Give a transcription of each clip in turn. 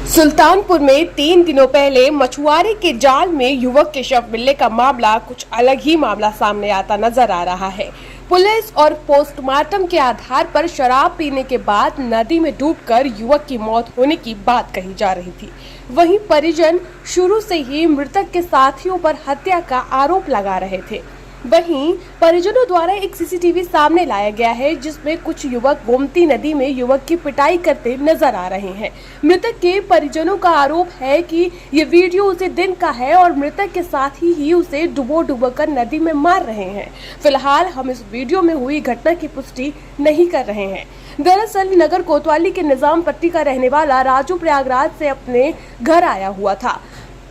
सुल्तानपुर में 3 दिनों पहले मछुआरे के जाल में युवक के शव मिलने का मामला कुछ अलग ही मामला सामने आता नजर आ रहा है। पुलिस और पोस्टमार्टम के आधार पर शराब पीने के बाद नदी में डूबकर युवक की मौत होने की बात कही जा रही थी। वहीं परिजन शुरू से ही मृतक के साथियों पर हत्या का आरोप लगा रहे थे। वहीं परिजनों द्वारा एक सीसीटीवी सामने लाया गया है, जिसमें कुछ युवक गोमती नदी में युवक की पिटाई करते नजर आ रहे हैं। मृतक के परिजनों का आरोप है कि ये वीडियो उसी दिन का है और मृतक के साथी ही उसे डुबो कर नदी में मार रहे हैं। फिलहाल हम इस वीडियो में हुई घटना की पुष्टि नहीं कर रहे हैं। दरअसल नगर कोतवाली के निजाम पट्टी का रहने वाला राजू प्रयागराज से अपने घर आया हुआ था।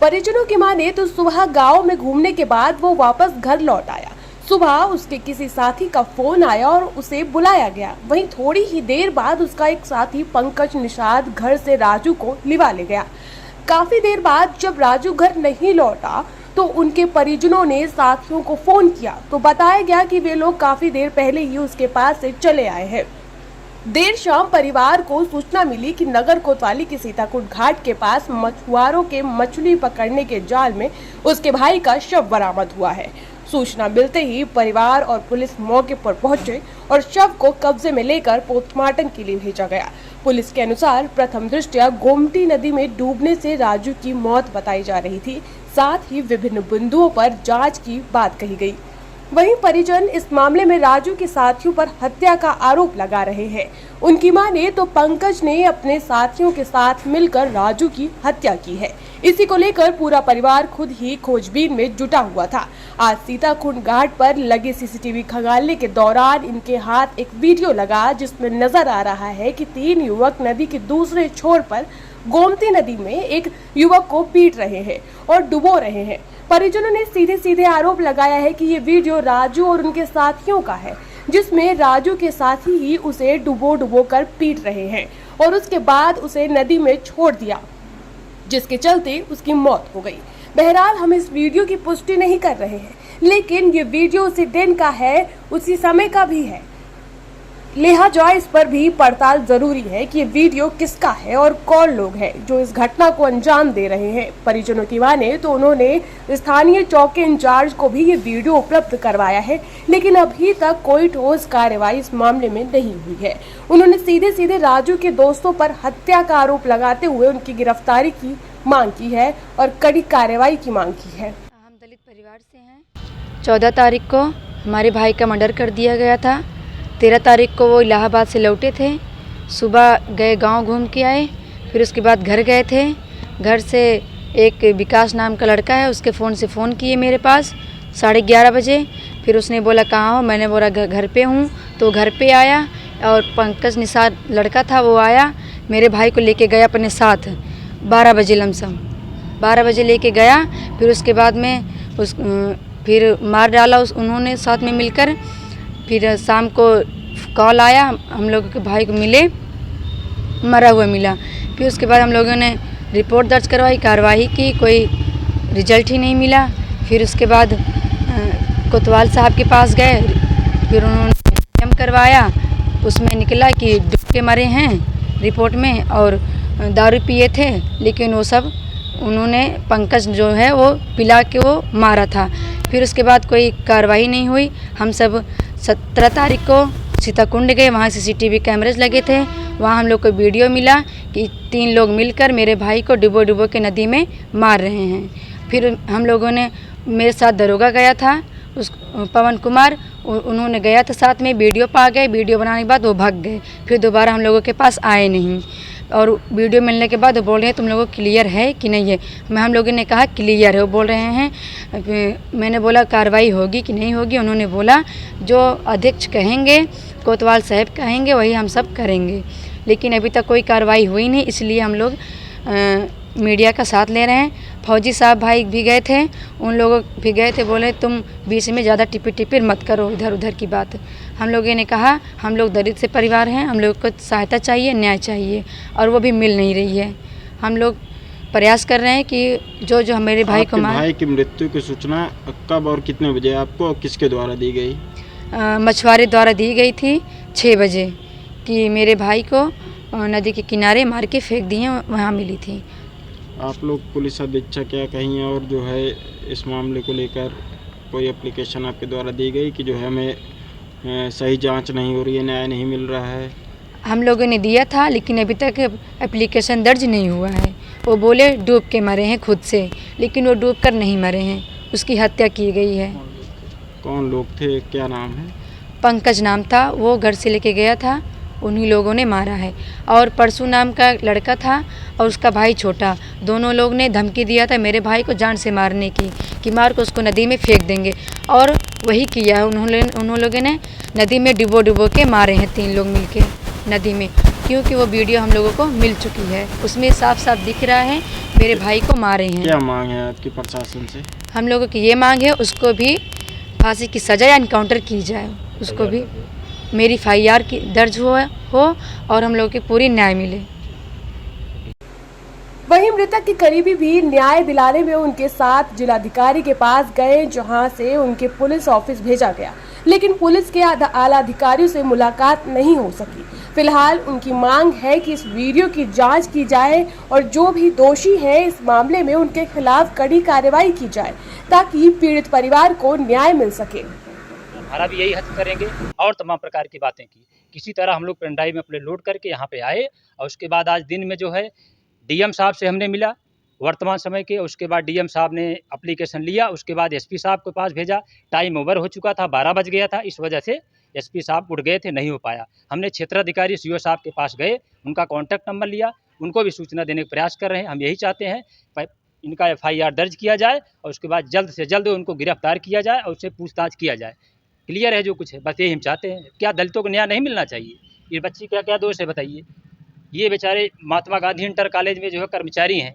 परिजनों की माने तो सुबह गांव में घूमने के बाद वो वापस घर लौट आया। सुबह उसके किसी साथी का फोन आया और उसे बुलाया गया। वहीं थोड़ी ही देर बाद उसका एक साथी पंकज निषाद घर से राजू को लिवा ले गया। काफी देर बाद जब राजू घर नहीं लौटा तो उनके परिजनों ने साथियों को फोन किया तो बताया गया कि वे लोग काफी देर पहले ही उसके पास से चले आए हैं। देर शाम परिवार को सूचना मिली कि नगर कोतवाली के सीताकुंड घाट के पास मछुआरों के मछली पकड़ने के जाल में उसके भाई का शव बरामद हुआ है। सूचना मिलते ही परिवार और पुलिस मौके पर पहुंचे और शव को कब्जे में लेकर पोस्टमार्टम के लिए भेजा गया। पुलिस के अनुसार प्रथम दृष्टया गोमती नदी में डूबने से राजू की मौत बताई जा रही थी। साथ ही विभिन्न बिंदुओं पर जांच की बात कही गई। वहीं परिजन इस मामले में राजू के साथियों पर हत्या का आरोप लगा रहे हैं। उनकी माने तो पंकज ने अपने साथियों के साथ मिलकर राजू की हत्या की है। इसी को लेकर पूरा परिवार खुद ही खोजबीन में जुटा हुआ था। आज सीताकुंड घाट पर लगे सीसीटीवी खंगालने के दौरान इनके हाथ एक वीडियो लगा, जिसमें नजर आ रहा है कि 3 युवक नदी के दूसरे छोर पर गोमती नदी में एक युवक को पीट रहे हैं और डुबो रहे हैं। परिजनों ने सीधे सीधे आरोप लगाया है कि ये वीडियो राजू और उनके साथियों का है, जिसमें राजू के साथी ही उसे डुबो कर पीट रहे हैं और उसके बाद उसे नदी में छोड़ दिया, जिसके चलते उसकी मौत हो गई। बहरहाल हम इस वीडियो की पुष्टि नहीं कर रहे हैं, लेकिन ये वीडियो उसी दिन का है, उसी समय का भी है। लिहाजा इस पर भी पड़ताल जरूरी है कि ये वीडियो किसका है और कौन लोग हैं जो इस घटना को अंजाम दे रहे हैं। परिजनों की माने तो उन्होंने स्थानीय चौकी इंचार्ज को भी ये वीडियो उपलब्ध करवाया है, लेकिन अभी तक कोई ठोस कार्रवाई इस मामले में नहीं हुई है। उन्होंने सीधे सीधे राजू के दोस्तों पर हत्या का आरोप लगाते हुए उनकी गिरफ्तारी की मांग की है और कड़ी कार्रवाई की मांग की है। हम दलित परिवार से हैं। 14 तारीख को हमारे भाई का मर्डर कर दिया गया था। 13 तारीख को वो इलाहाबाद से लौटे थे। सुबह गए गांव घूम के आए, फिर उसके बाद घर गए थे। घर से एक विकास नाम का लड़का है, उसके फ़ोन से फ़ोन किए मेरे पास 11:30 बजे। फिर उसने बोला कहाँ हो, मैंने बोला घर पे हूँ। तो घर पे आया और पंकज निषाद लड़का था, वो आया मेरे भाई को लेके गया अपने साथ 12 बजे लमसम 12 बजे लेके गया। फिर उसके बाद में फिर मार डाला उन्होंने साथ में मिलकर। फिर शाम को कॉल आया, हम लोगों के भाई को मिले, मरा हुआ मिला। फिर उसके बाद हम लोगों ने रिपोर्ट दर्ज करवाई, कार्रवाई की, कोई रिजल्ट ही नहीं मिला। फिर उसके बाद कोतवाल साहब के पास गए, फिर उन्होंने एम करवाया, उसमें निकला कि डूब के मरे हैं रिपोर्ट में और दारू पिए थे, लेकिन वो सब उन्होंने पंकज जो है वो पिला के वो मारा था। फिर उसके बाद कोई कार्रवाई नहीं हुई। हम सब 17 तारीख को सीताकुंड गए, वहाँ सीसीटीवी कैमरेज लगे थे। वहाँ हम लोग को वीडियो मिला कि 3 लोग मिलकर मेरे भाई को डुबो के नदी में मार रहे हैं। फिर हम लोगों ने, मेरे साथ दरोगा गया था उस पवन कुमार, उन्होंने गया था साथ में, वीडियो पा गए। वीडियो बनाने के बाद वो भाग गए, फिर दोबारा हम लोगों के पास आए नहीं। और वीडियो मिलने के बाद वो बोल रहे हैं तुम लोगों को क्लियर है कि नहीं है। हम लोगों ने कहा क्लियर है, वो बोल रहे हैं। मैंने बोला कार्रवाई होगी कि नहीं होगी। उन्होंने बोला जो अध्यक्ष कहेंगे, कोतवाल साहब कहेंगे, वही हम सब करेंगे। लेकिन अभी तक कोई कार्रवाई हुई नहीं, इसलिए हम लोग मीडिया का साथ ले रहे हैं। फौजी साहब भाई भी गए थे, उन लोगों भी गए थे, बोले तुम बीच में ज़्यादा टिपिर मत करो इधर उधर की बात। हम लोगों ने कहा हम लोग दलित से परिवार हैं, हम लोग को सहायता चाहिए, न्याय चाहिए, और वो भी मिल नहीं रही है। हम लोग प्रयास कर रहे हैं कि जो मेरे भाई को भाई की मृत्यु की सूचना कब और कितने बजे आपको और किसके द्वारा दी गई? मछुआरे द्वारा दी गई थी 6 बजे कि मेरे भाई को नदी के किनारे मार के फेंक दिए, वहाँ मिली थी। आप लोग पुलिस अधीक्षक या कहीं और जो है इस मामले को लेकर कोई एप्लीकेशन आपके द्वारा दी गई कि जो है हमें सही जांच नहीं हो रही है, न्याय नहीं मिल रहा है? हम लोगों ने दिया था लेकिन अभी तक एप्लीकेशन दर्ज नहीं हुआ है। वो बोले डूब के मरे हैं खुद से, लेकिन वो डूब कर नहीं मरे हैं, उसकी हत्या की गई है। कौन लोग थे, क्या नाम है? पंकज नाम था, वो घर से लेके गया था, उन्हीं लोगों ने मारा है। और परसू नाम का लड़का था और उसका भाई छोटा, दोनों लोग ने धमकी दिया था मेरे भाई को जान से मारने की, कि मार को उसको नदी में फेंक देंगे, और वही किया है। उन्होंने लोगों ने नदी में डुबो के मारे हैं 3 लोग मिलके नदी में, क्योंकि वो वीडियो हम लोगों को मिल चुकी है, उसमें साफ साफ दिख रहा है मेरे भाई को मारे हैं। क्या मांग है आपकी प्रशासन से? हम लोगों की ये मांग है उसको भी फांसी की सज़ा या इनकाउंटर की जाए, उसको भी मेरी एफआईआर की दर्ज हो और हम लोग की पूरी न्याय मिले। वहीं मृतक के करीबी भी न्याय दिलाने में उनके साथ जिलाधिकारी के पास गए, जहां से उनके पुलिस ऑफिस भेजा गया, लेकिन पुलिस के आला अधिकारियों से मुलाकात नहीं हो सकी। फिलहाल उनकी मांग है कि इस वीडियो की जांच की जाए और जो भी दोषी हैं इस मामले में उनके खिलाफ कड़ी कार्रवाई की जाए, ताकि पीड़ित परिवार को न्याय मिल सके। हमारा भी यही हद करेंगे और तमाम प्रकार की बातें की। किसी तरह हम लोग पेन ड्राइव में अपने लोड करके यहाँ पे आए, और उसके बाद आज दिन में जो है डीएम साहब से हमने मिला वर्तमान समय के। उसके बाद डीएम साहब ने एप्लीकेशन लिया, उसके बाद एसपी साहब के पास भेजा। टाइम ओवर हो चुका था, 12 बज गया था, इस वजह से एसपी साहब उठ गए थे, नहीं हो पाया। हमने क्षेत्राधिकारी सीओ साहब के पास गए, उनका कॉन्टैक्ट नंबर लिया, उनको भी सूचना देने का प्रयास कर रहे हैं। हम यही चाहते हैं इनका एफआईआर दर्ज किया जाए और उसके बाद जल्द से जल्द उनको गिरफ्तार किया जाए और उससे पूछताछ किया जाए। क्लियर है जो कुछ है, बस यही हम चाहते हैं। क्या दलितों को न्याय नहीं मिलना चाहिए? ये बच्ची का क्या दोष है बताइए? ये बेचारे महात्मा गांधी इंटर कॉलेज में जो है कर्मचारी हैं,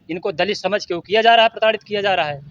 इनको दलित समझ के वो किया जा रहा है, प्रताड़ित किया जा रहा है।